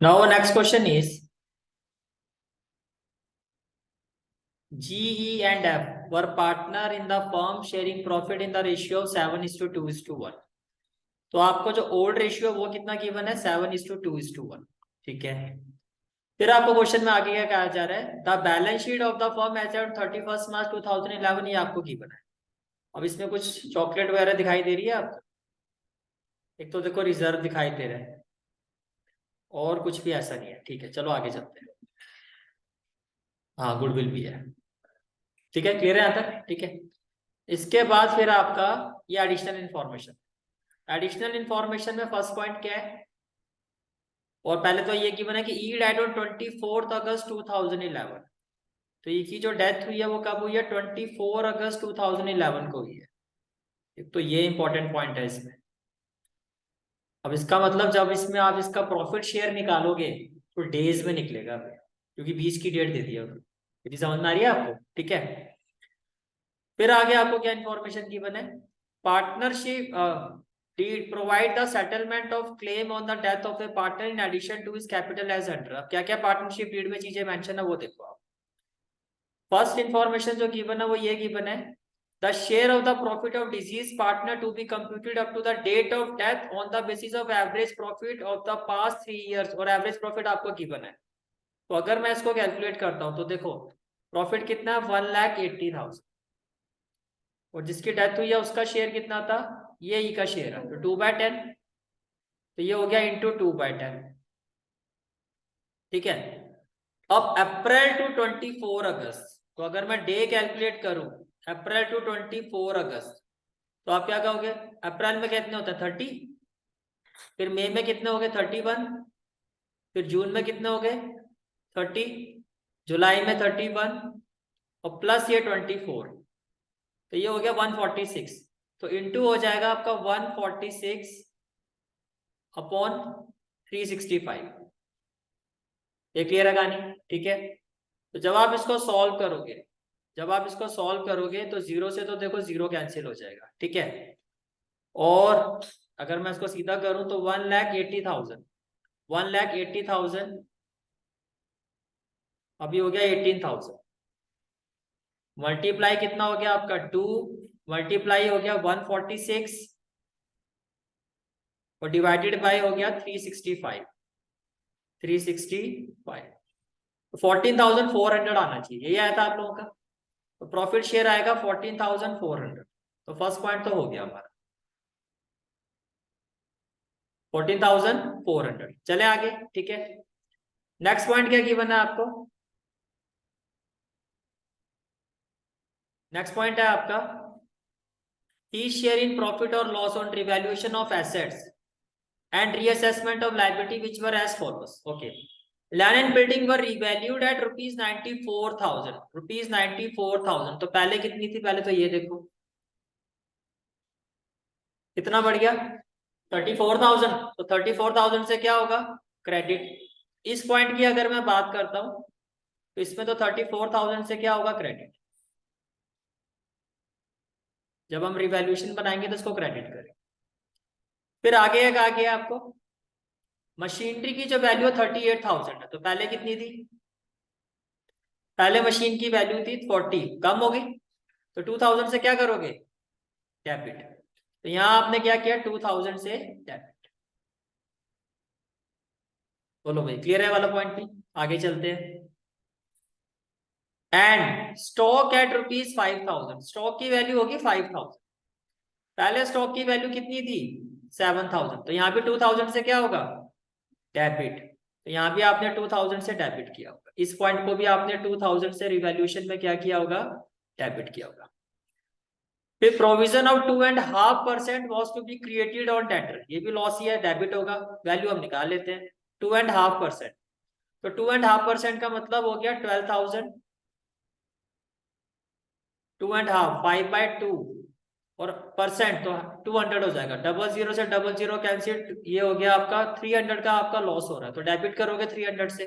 Now next question is GE and F were partner in the firm sharing profit in the ratio of 7:2:1. तो आपको जो old ratio वो कितना given है 7:2:1. ठीक है. फिर आपको क्वेश्चन में आगे क्या कहा जा रहा है, the balance sheet of the firm as on 31 March 2011. ये आपको गिवन है. अब इसमें कुछ चॉकलेट वगैरह दिखाई दे रही है आपको. एक तो देखो रिजर्व दिखाई दे रहा है और कुछ भी ऐसा नहीं है. ठीक है, चलो आगे चलते हैं. हाँ, गुडविल भी है. ठीक है, क्लियर है यहाँ तक. ठीक है. इसके बाद फिर आपका ये एडिशनल इंफॉर्मेशन. एडिशनल इंफॉर्मेशन में फर्स्ट पॉइंट क्या है, और पहले तो ये गिवन है कि ई डाइड ऑन 24 अगस्त 2011. तो ये की जो डेथ हुई है वो कब हुई है, 24 अगस्त 2011 को हुई है. एक तो ये इंपॉर्टेंट पॉइंट है इसमें. अब इसका मतलब जब इसमें आप इसका प्रॉफिट शेयर निकालोगे तो डेज में निकलेगा, क्योंकि 20 की डेट दे दी है. यदि समझ में आ रही है आपको. ठीक है. फिर आगे आपको क्या इंफॉर्मेशन गिवन है, partnership did provide the settlement of claim on the death of a partner in addition to his capital as under. अब क्या क्या पार्टनरशिप डीड में चीजें मेंशन है वो देखो आप. फर्स्ट इंफॉर्मेशन जो गिवन है वो ये गिवन है, the share of the profit of deceased partner to be computed up to the date of death on the basis of average profit of the past 3 years. और average profit आपको given है. तो अगर मैं इसको calculate करता हूं तो देखो प्रॉफिट कितना है 1,80,000, और जिसकी डेथ हुई है उसका शेयर कितना था, ये ई का शेयर है तो 2/10. तो ये हो गया इंटू 2/10. ठीक है. अब अप्रैल टू 24 अगस्त, तो अगर मैं डे कैलकुलेट करूं अप्रैल टू 24 अगस्त, तो आप क्या कहोगे, अप्रैल में कितने होते हैं 30, फिर मई में कितने हो गए 31, फिर जून में कितने हो गए 30, जुलाई में 31, और प्लस ये 24, तो ये हो गया 146. तो इंटू हो जाएगा आपका 146 अपॉन 365. ये क्लियर है कहानी. ठीक है. तो जब आप इसको सॉल्व करोगे तो जीरो से तो देखो जीरो कैंसिल हो जाएगा. ठीक है. और अगर मैं इसको सीधा करूं तो 1,80,000 अभी हो गया 18,000. मल्टीप्लाई कितना हो गया आपका 2, मल्टीप्लाई हो गया 146, और डिवाइडेड बाय हो गया 365. 14,400 आना चाहिए. यही आया था आप लोगों का. तो प्रॉफिट शेयर आएगा 14,400. तो फर्स्ट पॉइंट तो हो गया हमारा 14,400. चले आगे. ठीक है. नेक्स्ट पॉइंट क्या गिवन है आपको, नेक्स्ट पॉइंट है आपका ही शेयर इन प्रॉफिट और loss on revaluation of assets and reassessment of liability which were as follows. Okay, land and building were revalued at rupees 94,000. rupees 94,000. तो पहले कितनी थी, पहले तो ये देखो कितना बढ़ गया 34,000. तो 34,000 से क्या होगा क्रेडिट. इस पॉइंट की अगर मैं बात करता हूं तो इसमें तो 34,000 से क्या होगा क्रेडिट. जब हम रिवैल्यूएशन बनाएंगे तो इसको क्रेडिट करें. फिर आगे कहा गया आपको मशीनरी की जो वैल्यू 38,000 है. तो पहले कितनी थी, पहले मशीन की वैल्यू थी 40, कम हो गई. तो 2000 से क्या करोगे डेबिट. तो यहां आपने क्या किया 2000 से डेबिट. बोलो भाई क्लियर है वाला पॉइंट भी. आगे चलते हैं. And stock at rupees 5,000. Stock की वैल्यू होगी 5,000. पहले स्टॉक की वैल्यू कितनी थी 7,000. तो यहाँ भी 2000 से क्या होगा डेबिट. तो यहाँ भी आपने 2000 से डेबिट किया होगा. इस पॉइंट को भी आपने 2000 से रिवैल्यूएशन में क्या किया होगा डेबिट किया होगा. फिर provision of 2.5% was to be created on tender. ये भी लॉस ही है, डेबिट होगा. वैल्यू हम निकाल लेते हैं 2.5%. तो 2.5% का मतलब हो गया 12,000. 2.5 5/2 और परसेंट तो 200 हो जाएगा. 00 से 00 कैंसिल. ये हो गया आपका 300 का आपका लॉस हो रहा है. तो डेबिट करोगे 300 से.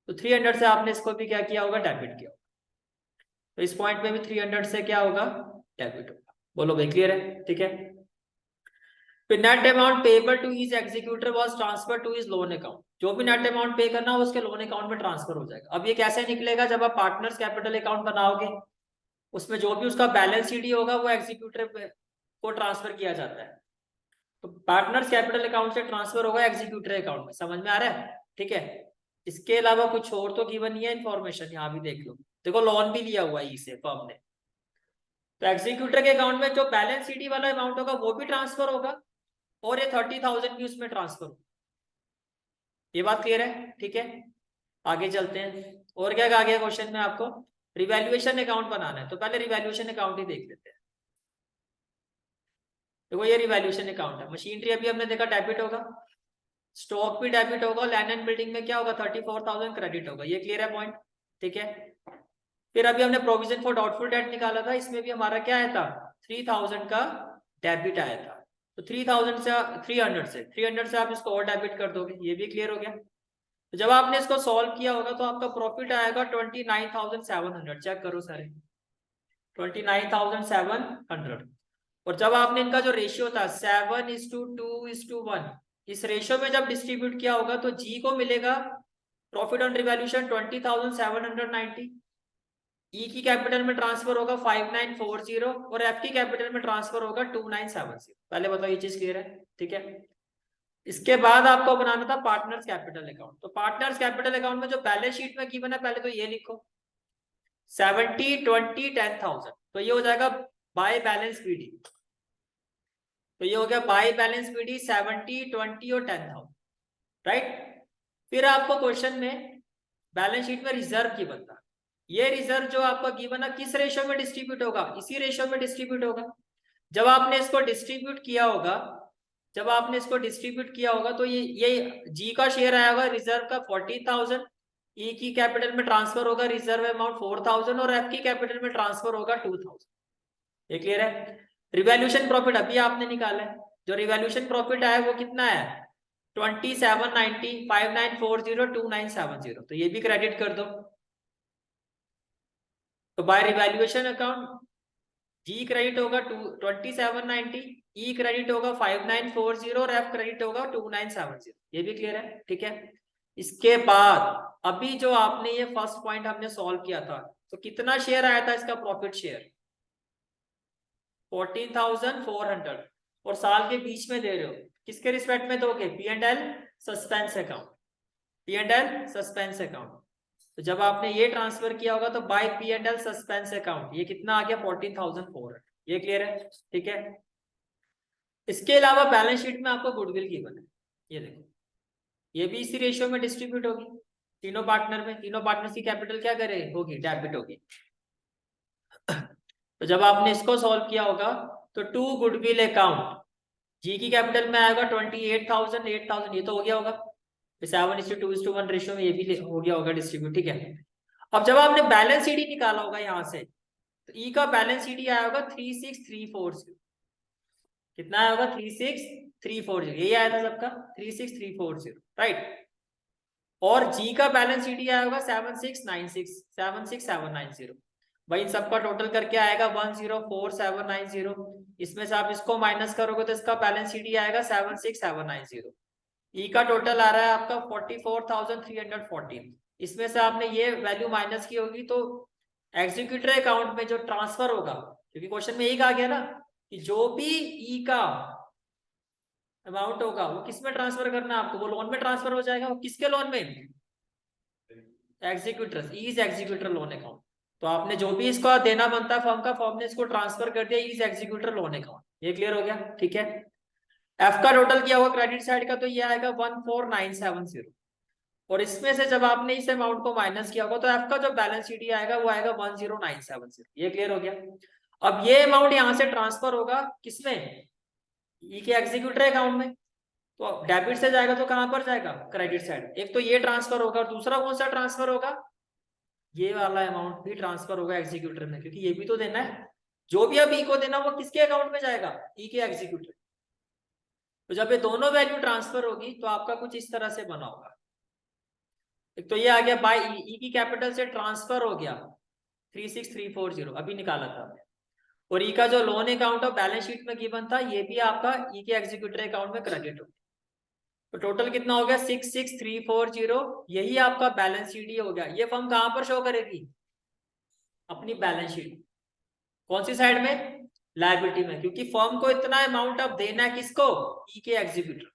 तो 300 से आपने इसको भी क्या किया होगा डेबिट किया होगा. तो इस पॉइंट में भी 300 से क्या होगा डेबिट होगा. बोलो भाई क्लियर है. ठीक है. फिर net amount payable to his executor was transfer to his loan account, जो भी नेट अमाउंट पे करना हो उसके लोन अकाउंट में ट्रांसफर हो जाएगा। अब ये कैसे निकलेगा, जब आप पार्टनर्स कैपिटल अकाउंट बनाओगे उसमें जो भी उसका बैलेंस शीट होगा वो एग्जीक्यूटर को ट्रांसफर किया जाता है। तो पार्टनर्स कैपिटल अकाउंट से ट्रांसफर होगा एग्जीक्यूटर अकाउंट में, समझ में आ रहा है? ठीक है, इसके अलावा कुछ और तो गिवन नहीं है इन्फॉर्मेशन, यहाँ भी देख लो, देखो लोन भी लिया हुआ है इसे फर्म ने, तो एग्जीक्यूटर के अकाउंट में जो बैलेंस शीट वाला अमाउंट होगा वो भी ट्रांसफर होगा और ये 30,000 भी उसमें ट्रांसफर होगा। ये बात क्लियर है? ठीक है, आगे चलते हैं। और क्या कहा गया क्वेश्चन में आपको? रिवैल्यूएशन अकाउंट बनाना है, तो पहले रिवैल्यूएशन अकाउंट ही देख लेते हैं। देखो ये रिवैल्यूएशन अकाउंट है, मशीनरी अभी हमने देखा डेबिट होगा, स्टॉक भी डेबिट होगा, लैंड एंड बिल्डिंग में क्या होगा 34,000 क्रेडिट होगा, ये क्लियर है पॉइंट? ठीक है, फिर अभी हमने प्रोविजन फॉर डाउटफुल डेट निकाला था, इसमें भी हमारा क्या आया था 3,000 का डेबिट आया था, तो 3,000 से 300 से आप इसको और डेबिट कर दोगे, ये भी क्लियर हो गया। तो जब आपने इसको सॉल्व किया होगा तो आपका प्रॉफिट आएगा 29,700, चेक करो सारे 29,700। और जब आपने इनका जो रेशियो था 7:2:1, इस रेशियो में जब डिस्ट्रीब्यूट किया होगा तो जी को मिलेगा प्रॉफिट ऑन रिवैल्यूएशन 20,790, ई की कैपिटल में ट्रांसफर होगा 5940 और एफ की कैपिटल में ट्रांसफर होगा 2970। पहले बताओ ये चीज क्लियर है? ठीक है, इसके बाद आपको बनाना था पार्टनर्स कैपिटल अकाउंट। तो पार्टनर्स कैपिटल अकाउंट में जो बैलेंस शीट में गिवन है पहले तो ये लिखो 70 20 10,000, तो ये हो जाएगा बाय बैलेंस पीडी, तो ये हो गया बाय बैलेंस पीडी 70 20 और 10,000, राइट। फिर आपको क्वेश्चन में बैलेंस शीट में रिजर्व की बनता, ये रिजर्व जो आपका गिवन है किस रेशियो में डिस्ट्रीब्यूट होगा, इसी रेशियो में डिस्ट्रीब्यूट होगा। जब आपने इसको डिस्ट्रीब्यूट किया होगा, जब आपने इसको डिस्ट्रीब्यूट किया होगा तो ये जी का शेयर आया होगा रिजर्व का 40,000, ई की कैपिटल में ट्रांसफर होगा रिजर्व अमाउंट 4,000 और एफ की कैपिटल में ट्रांसफर होगा 2,000। ये क्लियर है? रिवैल्यूएशन प्रॉफिट अभी आपने निकाला है, जो रिवैल्यूएशन प्रॉफिट आया वो कितना है 2790, 5940, 2970, तो ये भी क्रेडिट कर दो। तो बाय रिवैल्यूएशन अकाउंट जी क्रेडिट होगा 2790, ई क्रेडिट होगा 5940 और एफ क्रेडिट होगा 2970, ये भी क्लियर है? ठीक है, इसके बाद अभी जो आपने ये फर्स्ट पॉइंट हमने सॉल्व किया था, तो कितना शेयर आया था इसका प्रॉफिट शेयर 14,400, और साल के बीच में दे रहे हो, किसके रिस्पेक्ट में दोगे? P and L suspense account, P and L suspense account. तो जब आपने ये ट्रांसफर किया होगा तो bye P and L suspense account, ये कितना आ गया 14,400, ये क्लियर है? ठीक है, इसके अलावा बैलेंस शीट में आपको गुडविल गिवन है, ये देखो, ये भी इसी रेशियो में डिस्ट्रीब्यूट होगी तीनों पार्टनर में, तीनों पार्टनर्स की कैपिटल क्या करे होगी डेबिट होगी। तो जब आपने इसको सॉल्व किया होगा तो टू गुडविल अकाउंट, जी की कैपिटल में आएगा 28,000 8,000, ये तो हो गया होगा 7:2:1 रेशियो में, ये भी हो गया होगा डिस्ट्रीब्यूट। ठीक है, अब जब आपने बैलेंस शीट ही निकाला होगा यहाँ से, तो ई का बैलेंस शीट ही आया होगा 36,340, कितना आया होगा 36,340, यही आया था सबका 36,340, राइट। और जी का बैलेंस शीट ही आया होगा 7696, 76,790, भाई इन सबका टोटल करके आएगा 10,4790, इसमें से आप इसको माइनस करोगे तो इसका बैलेंस शीट ही आएगा 76,790। ई का टोटल आ रहा है आपका 44,314, इसमें से आपने ये वैल्यू माइनस की होगी तो एग्जीक्यूटर अकाउंट में जो ट्रांसफर होगा, क्योंकि क्वेश्चन में यही कहा गया ना कि जो भी ई का अमाउंट होगा वो किस में ट्रांसफर करना है आपको, वो लोन में ट्रांसफर हो जाएगा। वो किसके लोन में? Executor, is executor loan account. तो आपने जो भी इसको देना बनता है फर्म का, फर्म ने इसको ट्रांसफर कर दिया इज एग्जीक्यूटर लोन अकाउंट, ये क्लियर हो गया? ठीक है, एफ का टोटल किया हुआ क्रेडिट साइड का तो ये आएगा 14,970, और इसमें से जब आपने इस अमाउंट को माइनस किया होगा तो एफ का जो बैलेंस शीट आएगा वो आएगा 10,970, ये क्लियर हो गया। अब ये अमाउंट यहाँ से ट्रांसफर होगा किसमें? ई के एग्जीक्यूटर अकाउंट में, तो डेबिट से जाएगा तो कहां पर जाएगा? Credit side. एक तो ये ट्रांसफर होगा और दूसरा कौन सा ट्रांसफर होगा? ये वाला अमाउंट भी ट्रांसफर होगा एग्जीक्यूटर में, क्योंकि ये भी तो देना है, जो भी अब ई को देना वो किसके अकाउंट में जाएगा? ई के एग्जीक्यूटर। तो जब ये दोनों वैल्यू ट्रांसफर होगी तो आपका कुछ इस तरह से बना होगा, एक तो ये आ गया बाय ई की कैपिटल से ट्रांसफर हो गया 36,340, अभी निकाला था हमने, और ई का जो लोन अकाउंट और बैलेंस शीट में गिवन था ये भी आपका ई के एग्जीक्यूटर अकाउंट में क्रेडिट हो। तो टोटल कितना हो गया 66340, यही आपका बैलेंस शीट ही हो गया। ये फर्म कहां पर शो करेगी? अपनी बैलेंस शीट। कौन सी साइड में? लायबिलिटी में, क्योंकि फर्म को इतना अमाउंट अब देना है किसको? ई के एग्जीक्यूटर।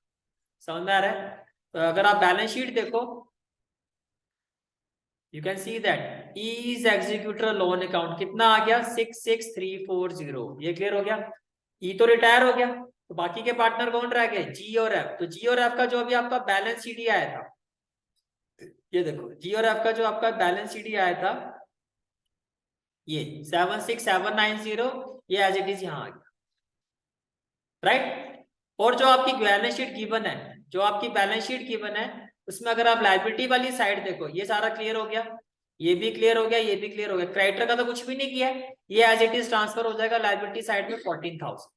समझ में आ रहा है? तो अगर आप बैलेंस शीट देखो, you can see that is executor loan account कितना आ गया 66340। ये क्लियर हो गया? ई तो रिटायर हो गया, तो बाकी के पार्टनर कौन रह गए? जी और एफ। तो जी और एफ का जो अभी आपका बैलेंस शीट ही आया था, ये देखो जी और एफ का जो आपका बैलेंस शीट ही आया था, ये 76790, ये एज इट इज यहाँ आ गया, राइट। और जो आपकी बैलेंस शीट गिवन है, जो आपकी बैलेंस शीट गिवन है, उसमें अगर आप लायबिलिटी वाली साइड देखो, ये सारा क्लियर हो गया, ये भी क्लियर हो गया, ये भी क्लियर हो गया। क्रेडिटर का तो कुछ भी नहीं किया है, ये एज इट इज ट्रांसफर हो जाएगा लायबिलिटी साइड में 14,000।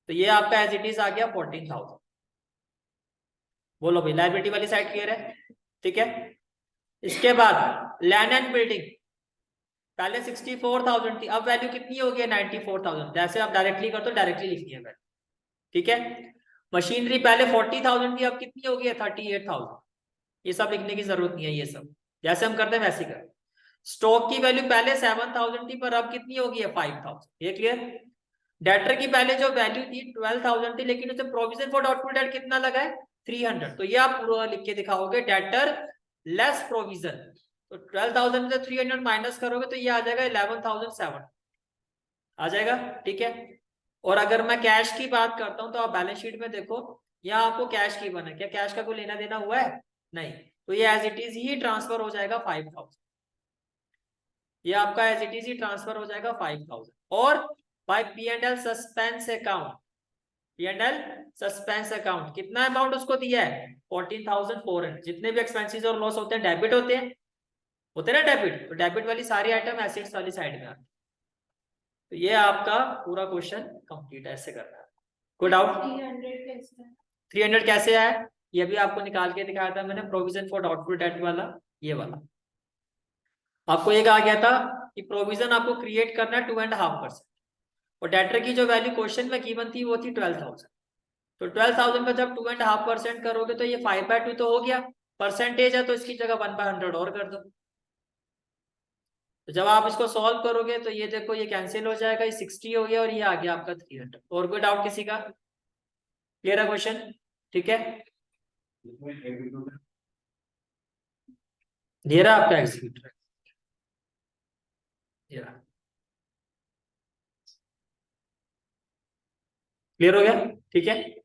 तो ये आपका एज इट इज आ गया 14,000। बोलो भाई, लायबिलिटी वाली साइड क्लियर है? ठीक है। इसके बाद लैंड एंड बिल्डिंग, पहले 64,000 थी, अब वैल्यू कितनी हो गई? 94,000। जैसे आप डायरेक्टली कर तो डायरेक्टली लिख दिया वैल्यू, ठीक है। मशीनरी पहले 40,000 थी, अब कितनी हो गई है? 38,000। ये सब लिखने की जरूरत नहीं है, ये सब जैसे हम करते हैं वैसे कर। स्टॉक की वैल्यू पहले 7,000 थी, पर अब कितनी हो गई है? 5,000। ये क्लियर? डेटर की पहले जो वैल्यू थी 12,000 थी, लेकिन उसे प्रोविजन फॉर डाउटफुल डेट कितना लगा है? 300। तो ये आप पूरा लिख के दिखाओगे, डेटर लेस प्रोविजन। तो 12,000 में से 300 माइनस करोगे तो ये आ जाएगा 11,700 आ जाएगा, ठीक है। और अगर मैं कैश की बात करता हूं तो आप बैलेंस शीट में देखो, यहाँ आपको कैश की बना, क्या कैश का कोई लेना देना हुआ है? नहीं। तो ये एज इट इज ही ट्रांसफर हो जाएगा 5,000। ये आपका एज इट इज ही ट्रांसफर हो जाएगा 5,000। और by P and L suspense account, P and L suspense account कितना अमाउंट उसको दिया है? 14,400। जितने भी एक्सपेंसेस और लॉस होते हैं डेबिट होते हैं ना डेबिट, तो डेबिट वाली सारी आइटम एसेट्स वाली साइड में आती है। तो ये आपका पूरा क्वेश्चन कंप्लीट है, ऐसे करना है। कोई डाउट? 300 कैसे आया? ये भी आपको निकाल के दिखाया था मैंने, प्रोविजन फॉर डाउटफुल डेट वाला, ये वाला। आपको ये कहा गया था कि प्रोविजन आपको क्रिएट करना है 2.5%, और डेटर की जो वैल्यू क्वेश्चन में गिवन थी वो थी 12,000। तो 12,000 पे जब 2.5% करोगे तो ये 5/2 तो हो गया, परसेंटेज है तो इसकी जगह 1/100 और कर दो। तो जब आप इसको सॉल्व करोगे तो ये देखो, ये कैंसिल हो जाएगा, ये 60 हो गया और ये आ गया आपका 300। और कोई डाउट किसी का? क्लियर है क्वेश्चन? ठीक है। दे रहा आपका एग्जीक्यूटर, दे रहा। क्लियर हो गया? ठीक है।